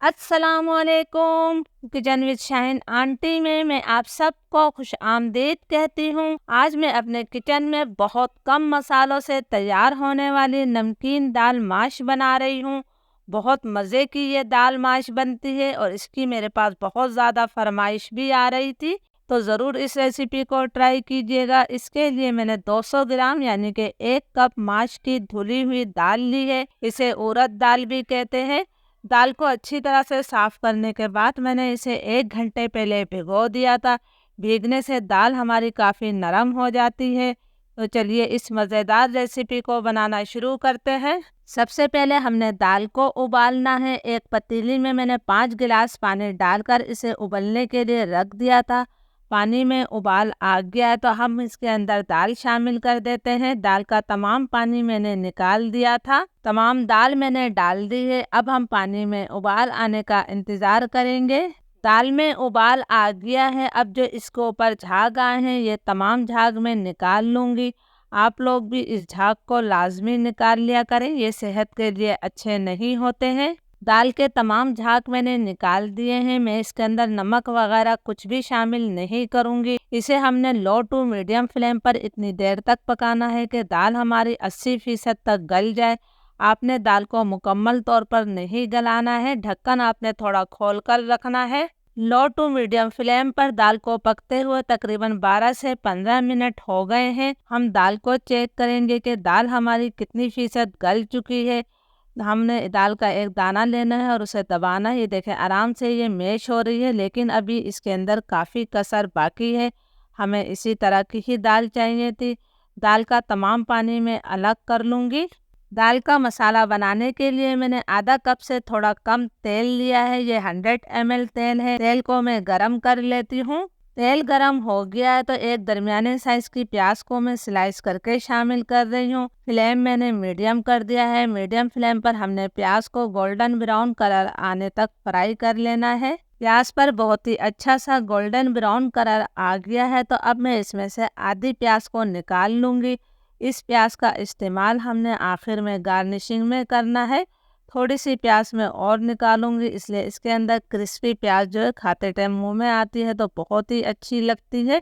अस्सलामुअलैकुम। Kitchen with Shaheen aunty में मैं आप सबको खुश आमदीद कहती हूँ। आज मैं अपने किचन में बहुत कम मसालों से तैयार होने वाली नमकीन दाल माश बना रही हूँ। बहुत मज़े की ये दाल माश बनती है और इसकी मेरे पास बहुत ज़्यादा फरमाइश भी आ रही थी, तो ज़रूर इस रेसिपी को ट्राई कीजिएगा। इसके लिए मैंने 200 ग्राम यानी कि 1 कप माश की धुली हुई दाल ली है। इसे उड़द दाल भी कहते हैं। दाल को अच्छी तरह से साफ करने के बाद मैंने इसे 1 घंटे पहले भिगो दिया था। भीगने से दाल हमारी काफ़ी नरम हो जाती है। तो चलिए इस मज़ेदार रेसिपी को बनाना शुरू करते हैं। सबसे पहले हमने दाल को उबालना है। एक पतीली में मैंने 5 गिलास पानी डालकर इसे उबलने के लिए रख दिया था। पानी में उबाल आ गया है तो हम इसके अंदर दाल शामिल कर देते हैं। दाल का तमाम पानी मैंने निकाल दिया था। तमाम दाल मैंने डाल दी है। अब हम पानी में उबाल आने का इंतज़ार करेंगे। दाल में उबाल आ गया है। अब जो इसके ऊपर झाग आए हैं ये तमाम झाग मैं निकाल लूँगी। आप लोग भी इस झाग को लाजमी निकाल लिया करें, ये सेहत के लिए अच्छे नहीं होते हैं। दाल के तमाम झाग मैंने निकाल दिए हैं। मैं इसके अंदर नमक वगैरह कुछ भी शामिल नहीं करूंगी। इसे हमने लो टू मीडियम फ्लेम पर इतनी देर तक पकाना है कि दाल हमारी 80% तक गल जाए। आपने दाल को मुकम्मल तौर पर नहीं गलाना है। ढक्कन आपने थोड़ा खोल कर रखना है। लो टू मीडियम फ्लेम पर दाल को पकते हुए तकरीबन 12 से 15 मिनट हो गए हैं। हम दाल को चेक करेंगे कि दाल हमारी कितनी फीसद गल चुकी है। हमने दाल का एक दाना लेना है और उसे दबाना है। ये देखें आराम से ये मैश हो रही है, लेकिन अभी इसके अंदर काफ़ी कसर बाकी है। हमें इसी तरह की ही दाल चाहिए थी। दाल का तमाम पानी मैं अलग कर लूँगी। दाल का मसाला बनाने के लिए मैंने आधा कप से थोड़ा कम तेल लिया है। ये 100 ml तेल है। तेल को मैं गरम कर लेती हूँ। तेल गरम हो गया है तो एक दरमियाने साइज की प्याज को मैं स्लाइस करके शामिल कर रही हूँ। फ्लेम मैंने मीडियम कर दिया है। मीडियम फ्लेम पर हमने प्याज को गोल्डन ब्राउन कलर आने तक फ्राई कर लेना है। प्याज पर बहुत ही अच्छा सा गोल्डन ब्राउन कलर आ गया है तो अब मैं इसमें से आधी प्याज को निकाल लूँगी। इस प्याज का इस्तेमाल हमने आखिर में गार्निशिंग में करना है। थोड़ी सी प्याज मैं और निकालूंगी, इसलिए इसके अंदर क्रिस्पी प्याज जो है खाते टाइम मुंह में आती है तो बहुत ही अच्छी लगती है।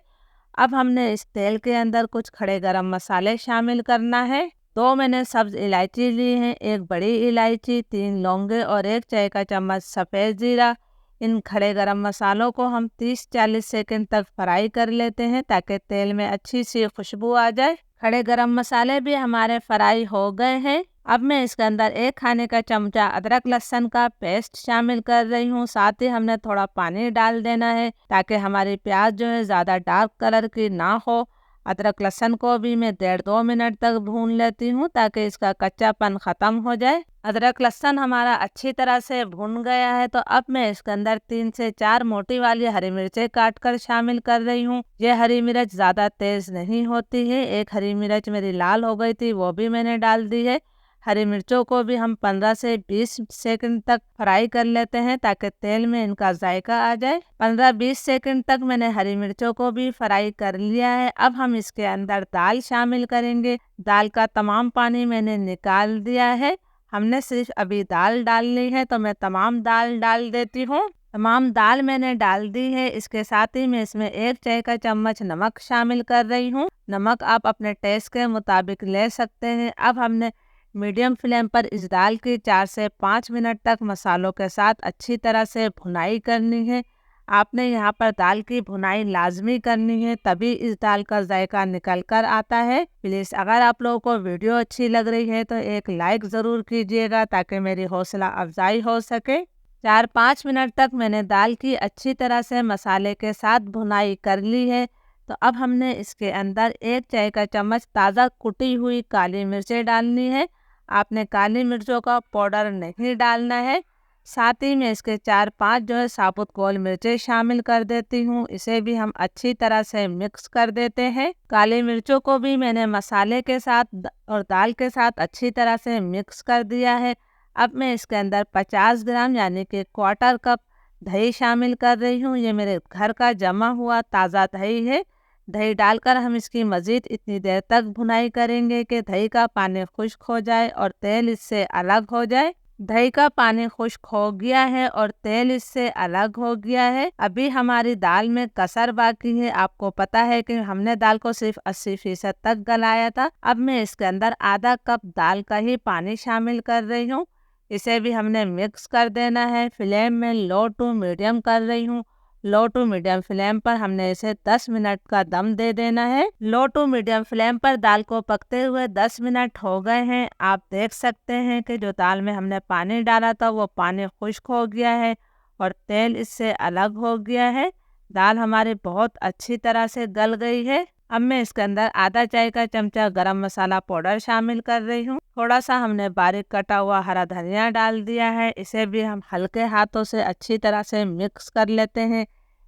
अब हमने इस तेल के अंदर कुछ खड़े गरम मसाले शामिल करना है। 2 मैंने सब्ज इलायची ली है, 1 बड़ी इलायची, 3 लौंगे और 1 चाय का चम्मच सफ़ेद जीरा। इन खड़े गरम मसालों को हम 30-40 सेकंड तक फ्राई कर लेते हैं ताकि तेल में अच्छी सी खुशबू आ जाए। खड़े गरम मसाले भी हमारे फ्राई हो गए हैं। अब मैं इसके अंदर 1 खाने का चमचा अदरक लहसुन का पेस्ट शामिल कर रही हूँ। साथ ही हमने थोड़ा पानी डाल देना है ताकि हमारी प्याज जो है ज़्यादा डार्क कलर की ना हो। अदरक लहसुन को भी मैं 1.5-2 मिनट तक भून लेती हूँ ताकि इसका कच्चापन ख़त्म हो जाए। अदरक लहसुन हमारा अच्छी तरह से भुन गया है तो अब मैं इसके अंदर 3 से 4 मोटी वाली हरी मिर्चें काट कर शामिल कर रही हूँ। ये हरी मिर्च ज़्यादा तेज़ नहीं होती है। 1 हरी मिर्च मेरी लाल हो गई थी, वो भी मैंने डाल दी है। हरी मिर्चों को भी हम 15 से 20 सेकंड तक फ्राई कर लेते हैं ताकि तेल में इनका जायका आ जाए। 15-20 सेकंड तक मैंने हरी मिर्चों को भी फ्राई कर लिया है। अब हम इसके अंदर दाल शामिल करेंगे। दाल का तमाम पानी मैंने निकाल दिया है। हमने सिर्फ अभी दाल डालनी है तो मैं तमाम दाल डाल देती हूँ। तमाम दाल मैंने डाल दी है। इसके साथ ही मैं इसमें 1 चाय का चम्मच नमक शामिल कर रही हूँ। नमक आप अपने टेस्ट के मुताबिक ले सकते हैं। अब हमने मीडियम फ्लेम पर इस दाल की 4 से 5 मिनट तक मसालों के साथ अच्छी तरह से भुनाई करनी है। आपने यहाँ पर दाल की भुनाई लाजमी करनी है, तभी इस दाल का जायका निकल कर आता है। प्लीज़ अगर आप लोगों को वीडियो अच्छी लग रही है तो एक लाइक ज़रूर कीजिएगा ताकि मेरी हौसला अफजाई हो सके। 4-5 मिनट तक मैंने दाल की अच्छी तरह से मसाले के साथ भुनाई कर ली है। तो अब हमने इसके अंदर 1 चाय का चम्मच ताज़ा कुटी हुई काली मिर्चें डालनी है। आपने काली मिर्चों का पाउडर नहीं डालना है। साथ ही में इसके 4-5 जो है साबुत गोल मिर्चें शामिल कर देती हूँ। इसे भी हम अच्छी तरह से मिक्स कर देते हैं। काली मिर्चों को भी मैंने मसाले के साथ और दाल के साथ अच्छी तरह से मिक्स कर दिया है। अब मैं इसके अंदर 50 ग्राम यानी कि 1/4 कप दही शामिल कर रही हूँ। ये मेरे घर का जमा हुआ ताज़ा दही है। दही डालकर हम इसकी मज़ीद इतनी देर तक भुनाई करेंगे कि दही का पानी खुश्क हो जाए और तेल इससे अलग हो जाए। दही का पानी खुश्क हो गया है और तेल इससे अलग हो गया है। अभी हमारी दाल में कसर बाकी है। आपको पता है कि हमने दाल को सिर्फ 80% तक गलाया था। अब मैं इसके अंदर आधा कप दाल का ही पानी शामिल कर रही हूँ। इसे भी हमने मिक्स कर देना है। फ्लेम में लो टू मीडियम कर रही हूँ। लो टू मीडियम फ्लेम पर हमने इसे 10 मिनट का दम दे देना है। लो टू मीडियम फ्लेम पर दाल को पकते हुए 10 मिनट हो गए हैं। आप देख सकते हैं कि जो दाल में हमने पानी डाला था वो पानी खुश्क हो गया है और तेल इससे अलग हो गया है। दाल हमारी बहुत अच्छी तरह से गल गई है। अब मैं इसके अंदर आधा चाय का चमचा गरम मसाला पाउडर शामिल कर रही हूँ। थोड़ा सा हमने बारीक कटा हुआ हरा धनिया डाल दिया है। इसे भी हम हल्के हाथों से अच्छी तरह से मिक्स कर लेते हैं,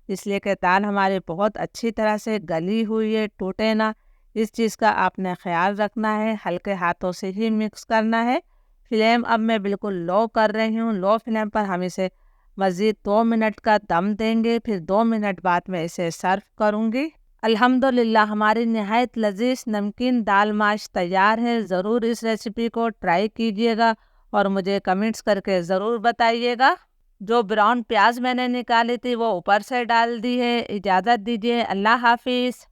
इसलिए कि दाल हमारी बहुत अच्छी तरह से गली हुई है, टूटे ना। इस चीज़ का आपने ख्याल रखना है, हल्के हाथों से ही मिक्स करना है। फ्लेम अब मैं बिल्कुल लो कर रही हूँ। लो फ्लेम पर हम इसे मज़ीद 2 मिनट का दम देंगे, फिर 2 मिनट बाद मैं इसे सर्व करूँगी। अल्हम्दुलिल्लाह हमारी नहायत लजीज नमकीन दाल माश तैयार है। ज़रूर इस रेसिपी को ट्राई कीजिएगा और मुझे कमेंट्स करके ज़रूर बताइएगा। जो ब्राउन प्याज मैंने निकाली थी वो ऊपर से डाल दी है। इजाज़त दीजिए, अल्लाह हाफिज़।